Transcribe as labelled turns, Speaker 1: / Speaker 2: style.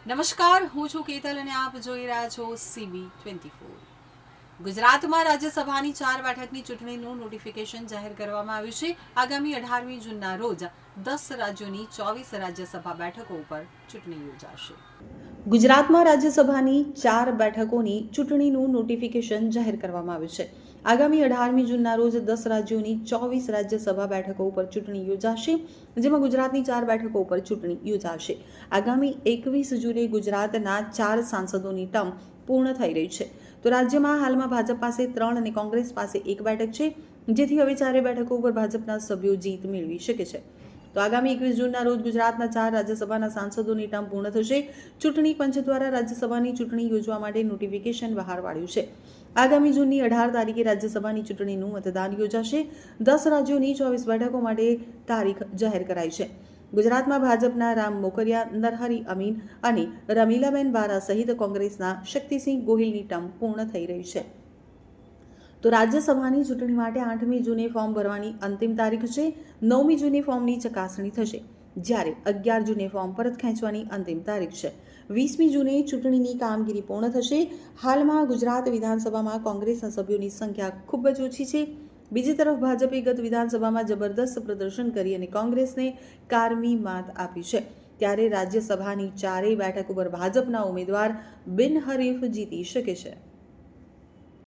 Speaker 1: નમસ્કાર, હું છું કેતલ અને આપ જોઈ રહ્યા છો CB24। ગુજરાતમાં રાજ્યસભાની 4 બેઠકની ચૂંટણીનું નોટિફિકેશન જાહેર કરવામાં આવ્યું છે। આગામી 18મી જૂનના રોજ 10 રાજ્યોની 24 રાજ્યસભા બેઠકો ઉપર ચૂંટણી યોજાશે। ગુજરાતમાં રાજ્યસભાની 4 બેઠકોની ચૂંટણીનું નોટિફિકેશન જાહેર કરવામાં આવ્યું છે। આગામી 18મી જૂનના રોજ 10 રાજ્યોની 24 રાજ્યસભા બેઠકો ઉપર ચૂંટણી યોજાશે, જેમાં ગુજરાતની 4 બેઠકો ઉપર ચૂંટણી યોજાશે। આગામી 21 જૂને ગુજરાતના 4 સાંસદોની ટર્મ પૂર્ણ થઈ રહી છે, તો રાજ્યમાં હાલમાં ભાજપ પાસે 3 અને કોંગ્રેસ પાસે 1 બેઠક છે, જેથી હવે 4 બેઠકો ઉપર ભાજપના સભ્યો જીત મેળવી શકે છે। તો આગામી 21 જૂનના રોજ ગુજરાતના 4 રાજ્યસભાના સાંસદોની ટર્મ પૂર્ણ થશે। ચૂંટણી પંચ દ્વારા રાજ્યસભાની ચૂંટણી યોજવા માટે નોટિફિકેશન બહાર પાડ્યું છે। આગામી જૂનની 18 તારીખે રાજ્યસભાની ચૂંટણીનું મતદાન યોજાશે। 10 રાજ્યોની 24 બેઠકો માટે તારીખ જાહેર કરાઈ છે। ગુજરાતમાં ભાજપના રામ મોકરિયા, નરહરી અમીન અને રમીલાબેન બારા સહિત કોંગ્રેસના શક્તિસિંહ ગોહિલની ટર્મ પૂર્ણ થઈ રહી છે। તો રાજ્યસભાની ચૂંટણી માટે 8મી જૂને ફોર્મ ભરવાની અંતિમ તારીખ છે। 9મી જૂને ફોર્મની ચકાસણી થશે, જ્યારે 11 જૂને ફોર્મ પરત ખેંચવાની અંતિમ તારીખ છે। 20મી જૂને ચૂંટણીની કામગીરી પૂર્ણ થશે। હાલમાં ગુજરાત વિધાનસભામાં કોંગ્રેસના સભ્યોની સંખ્યા ખૂબ જ ઓછી છે। બીજી તરફ ભાજપે ગત વિધાનસભામાં જબરદસ્ત પ્રદર્શન કરી અને કોંગ્રેસને કારમી માત આપી છે, ત્યારે રાજ્યસભાની 4 બેઠક ઉપર ભાજપના ઉમેદવાર બિનહરીફ જીતી શકે છે।